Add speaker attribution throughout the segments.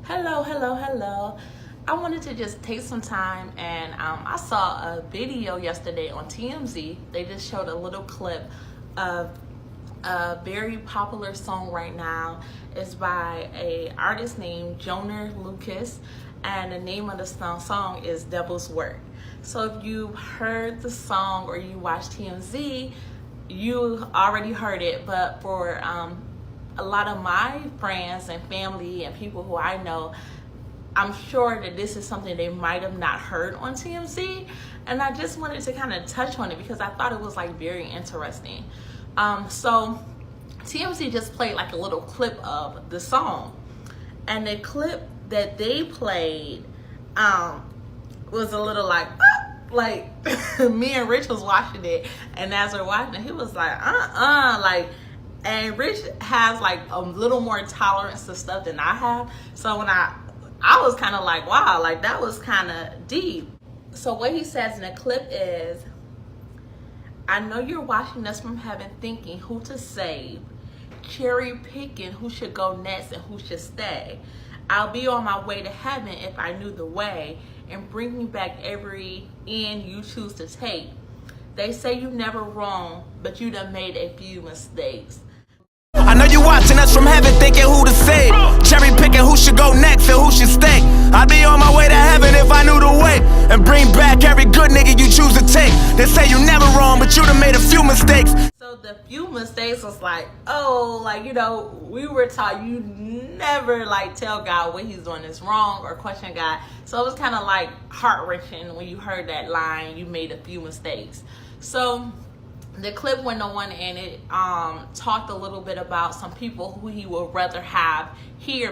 Speaker 1: Hello. I wanted to just take some time and I saw a video yesterday on TMZ. They just showed a little clip of a very popular song right now. It's by an artist named Joyner Lucas, and the name of the song is Devil's Work. So if you heard the song or you watched TMZ, you already heard it, but for a lot of my friends and family and people who I know, I'm sure that this is something they might have not heard on TMZ, and I just wanted to kind of touch on it because I thought it was like very interesting. So TMZ just played like a little clip of the song, and the clip that they played was a little like me and Rich was watching it, and as we're watching it, he was like and Rich has like a little more tolerance to stuff than I have. So when I was kind of like, wow, like that was kind of deep. So what he says in the clip is, I know you're watching us from heaven thinking who to save, cherry picking who should go next and who should stay. I'll be on my way to heaven if I knew the way, and bring me back every end you choose to take. They say you never wrong, but you done made a few mistakes.
Speaker 2: I know you're watching us from heaven thinking who to save, cherry picking who should go next and who should stay. I'd be on my way to heaven if I knew the way, and bring back every good nigga you choose to take. They say you never wrong, but you done made a few mistakes.
Speaker 1: So the few mistakes was like, oh, like, you know, we were taught you never like tell God what he's doing is wrong or question God. So it was kind of like heart-wrenching when you heard that line, you made a few mistakes. So the clip went on and it talked a little bit about some people who he would rather have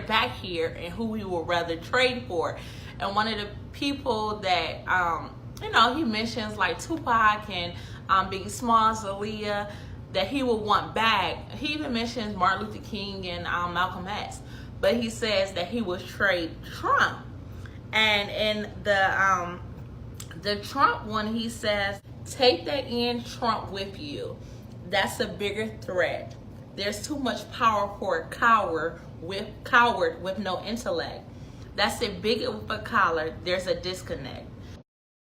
Speaker 1: back here and who he would rather trade for. And one of the people that you know, he mentions like Tupac and Biggie Smalls, Aaliyah, that he would want back. He even mentions Martin Luther King and Malcolm X, but he says that he would trade Trump. And in the Trump one, he says, take that in Trump with you. That's a bigger threat. There's too much power for a coward with no intellect. That's a bigot with a collar. There's a disconnect.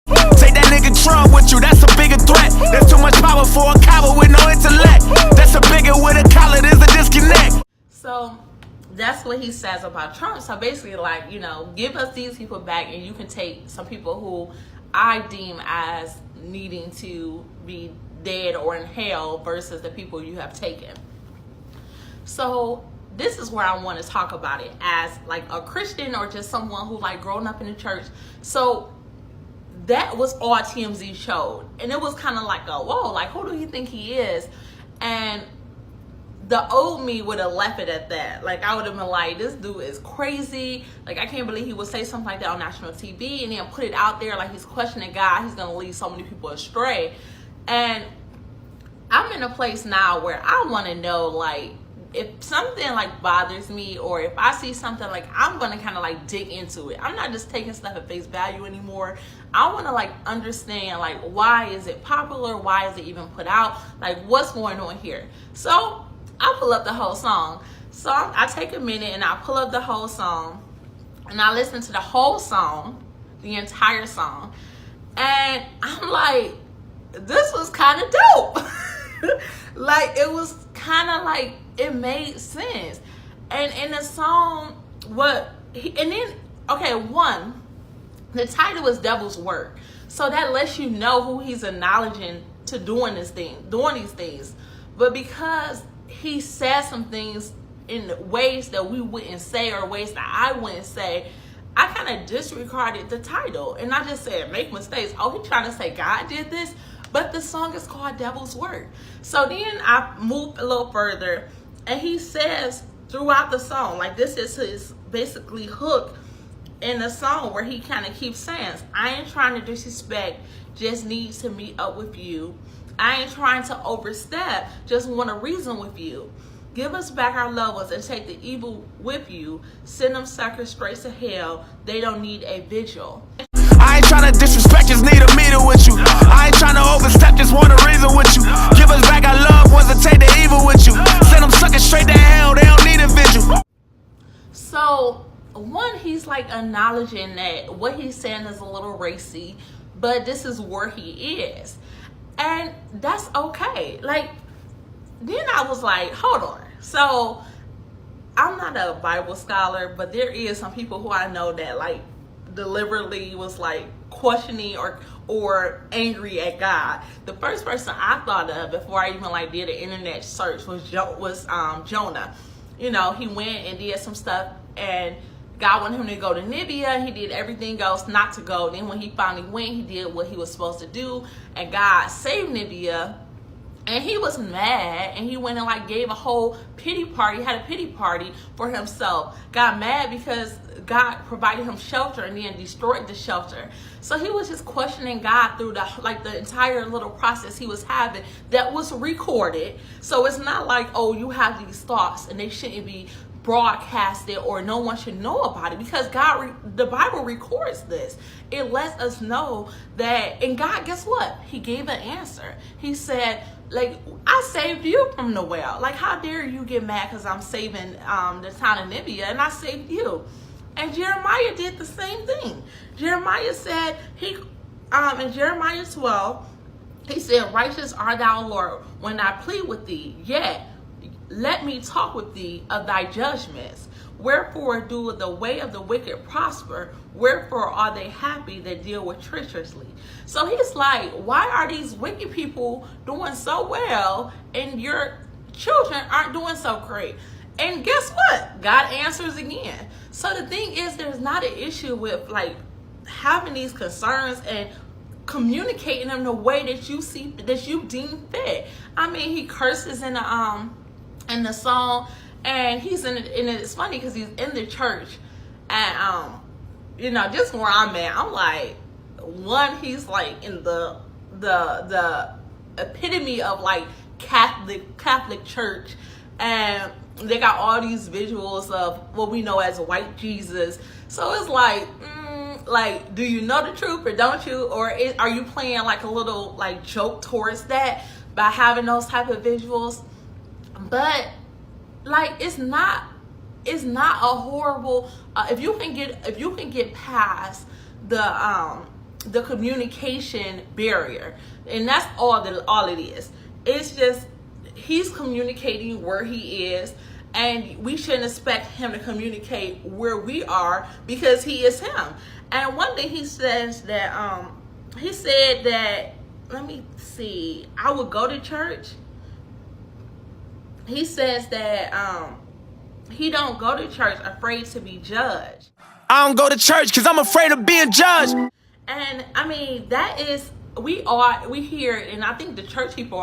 Speaker 2: Take that nigga Trump with you, that's a bigger threat. There's too much power for a coward with no intellect. That's a bigot with a collar, there's a disconnect.
Speaker 1: So that's what he says about Trump. So basically, like, you know, give us these people back and you can take some people who I deem as needing to be dead or in hell versus the people you have taken. So this is where I want to talk about it as like a Christian or just someone who like grown up in the church. So that was all TMZ showed, and it was kind of like a whoa, like who do you think he is? And the old me would have left it at that. Like I would have been like, this dude is crazy. Like I can't believe he would say something like that on national TV and then put it out there like he's questioning God. He's gonna lead so many people astray. And I'm in a place now where I want to know, like, if something like bothers me or if I see something, like I'm gonna kind of like dig into it. I'm not just taking stuff at face value anymore. I want to like understand, like, why is it popular? Why is it even put out? Like, what's going on here? So I pull up the whole song. So I take a minute and I pull up the whole song and I listen to the whole song, the entire song. And I'm like, this was kind of dope. Like, it was kind of like, it made sense. And in the song, the title is Devil's Work. So that lets you know who he's acknowledging to doing these things. But because he says some things in ways that we wouldn't say or ways that I wouldn't say, I kind of disregarded the title and I just said, make mistakes. Oh, he's trying to say God did this, but the song is called Devil's Work. So then I moved a little further and he says throughout the song, like this is his basically hook in the song where he kind of keeps saying, I ain't trying to disrespect, just need to meet up with you. I ain't trying to overstep, just want to reason with you. Give us back our loved ones and take the evil with you. Send them suckers straight to hell. They don't need a vigil.
Speaker 2: I ain't trying to disrespect, just need a meeting with you. I ain't trying to overstep, just want to reason with you. Give us back our loved ones and take the evil with you. Send them suckers straight to hell. They don't need a vigil.
Speaker 1: So one, he's like acknowledging that what he's saying is a little racy, but this is where he is. And that's okay. Like, then I was like, hold on. So I'm not a Bible scholar, but there is some people who I know that like deliberately was like questioning or angry at God. The first person I thought of before I even like did an internet search was Jonah. You know, he went and did some stuff, and God wanted him to go to Nineveh. He did everything else not to go. Then when he finally went, he did what he was supposed to do, and God saved Nineveh. And he was mad, and he went and like gave a whole pity party, had a pity party for himself. Got mad because God provided him shelter and then destroyed the shelter. So he was just questioning God through the entire little process he was having that was recorded. So it's not like, oh, you have these thoughts and they shouldn't be broadcasted or no one should know about it, because the Bible records this. It lets us know that, and God, guess what? He gave an answer. He said, like, I saved you from the well. Like, how dare you get mad because I'm saving the town of Nineveh, and I saved you. And Jeremiah did the same thing. Jeremiah said, in Jeremiah 12, he said, righteous art thou, Lord, when I plead with thee, yet let me talk with thee of thy judgments. Wherefore do the way of the wicked prosper? Wherefore are they happy that deal with treacherously? So he's like, why are these wicked people doing so well and your children aren't doing so great? And guess what? God answers again. So the thing is, there's not an issue with like having these concerns and communicating them the way that you see, that you deem fit. I mean, he curses in the song, and he's in it, and it's funny because he's in the church, and you know, just where I'm at, I'm like, one, he's like in the epitome of like Catholic church, and they got all these visuals of what we know as white Jesus. So it's like, do you know the truth or don't you? Or are you playing like a little like joke towards that by having those type of visuals? But like, it's not a horrible, if you can get past the communication barrier, and that's all it is. It's just, he's communicating where he is, and we shouldn't expect him to communicate where we are, because he is him. And one thing he says that he said that, let me see, I would go to church. He says that he don't go to church afraid to be judged.
Speaker 2: I don't go to church because I'm afraid of being judged.
Speaker 1: And I mean, that is, we hear, and I think the church people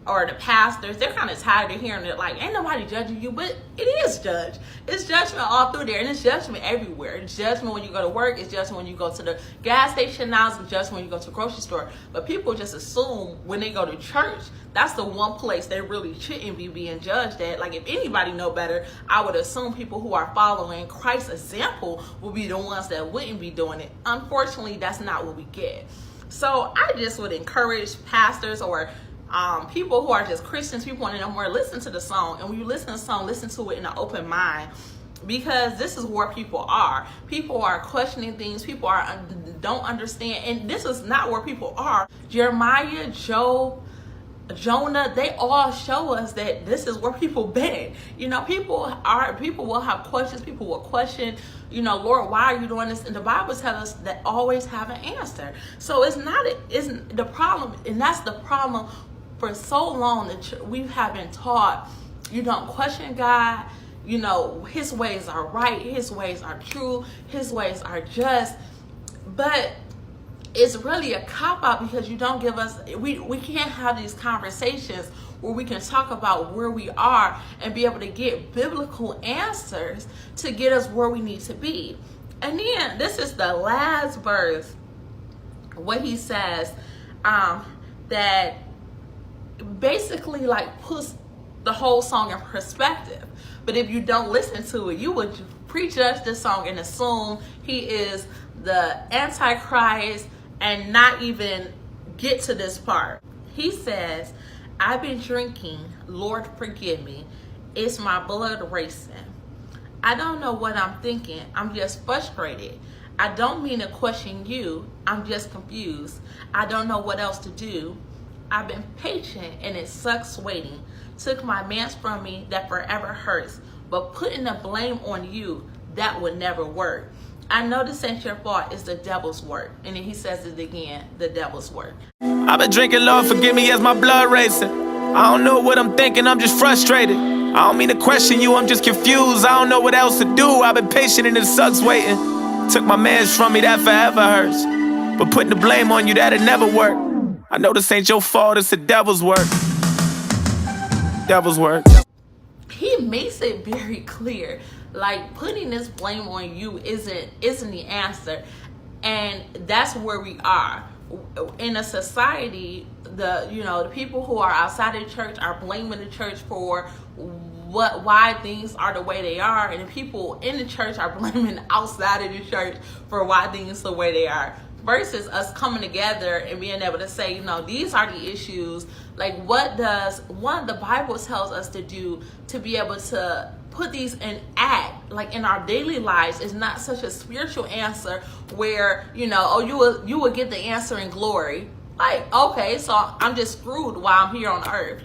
Speaker 1: or the pastors, they're kind of tired of hearing it, like, ain't nobody judging you, but it is judged. It's judgment all through there, and it's judgment everywhere. It's judgment when you go to work, it's judgment when you go to the gas station now, it's judgment when you go to the grocery store. But people just assume when they go to church, that's the one place they really shouldn't be being judged at. Like, if anybody know better, I would assume people who are following Christ's example will be the ones that wouldn't be doing it. Unfortunately, that's not what we get. So I just would encourage pastors or people who are just Christians, people want to know more, listen to the song. And when you listen to the song, listen to it in an open mind, because this is where people are. People are questioning things. People don't understand. And this is not where people are. Jeremiah, Job, Jonah, they all show us that this is where people been. You know, people will have questions. People will question, you know, Lord, why are you doing this? And the Bible tells us that always have an answer. So it's the problem, and that's the problem. For so long that we have been taught, you don't question God, you know, his ways are right, his ways are true, his ways are just. But it's really a cop-out, because you don't give us, we can't have these conversations where we can talk about where we are and be able to get biblical answers to get us where we need to be. And then this is the last verse, what he says, that basically like puts the whole song in perspective. But if you don't listen to it, you would prejudge the song and assume he is the Antichrist and not even get to this part. He says, I've been drinking, Lord forgive me, it's my blood racing. I don't know what I'm thinking. I'm just frustrated. I don't mean to question you. I'm just confused. I don't know what else to do. I've been patient and it sucks waiting. Took my mans from me, that forever hurts. But putting the blame on you, that would never work. I know this ain't your fault, it's the devil's work. And then he says it again, the devil's work.
Speaker 2: I've been drinking, Lord, forgive me as my blood racing. I don't know what I'm thinking, I'm just frustrated. I don't mean to question you, I'm just confused. I don't know what else to do. I've been patient and it sucks waiting. Took my mans from me, that forever hurts. But putting the blame on you, that'll never work. I know this ain't your fault, it's the devil's work. Devil's work.
Speaker 1: He makes it very clear, like putting this blame on you isn't the answer. And that's where we are. In a society, the people who are outside of the church are blaming the church for why things are the way they are, and the people in the church are blaming outside of the church for why things are the way they are. Versus us coming together and being able to say, these are the issues. Like, what does the Bible tells us to do to be able to put these in act, like in our daily lives, is not such a spiritual answer where, you will get the answer in glory. Like, okay, so I'm just screwed while I'm here on earth,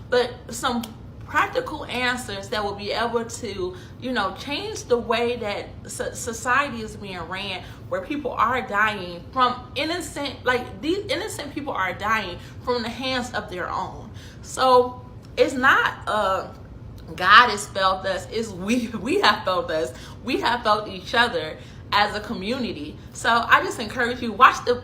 Speaker 1: but some practical answers that will be able to, change the way that society is being ran, where people are dying from these innocent people are dying from the hands of their own. So it's not God has felt us, it's we have felt us. We have felt each other as a community. So I just encourage you,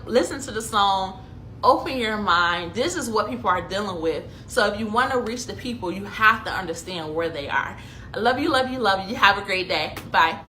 Speaker 1: listen to the song, open your mind. This is what people are dealing with. So if you want to reach the people, you have to understand where they are. I love you, love you, love you. Have a great day. Bye.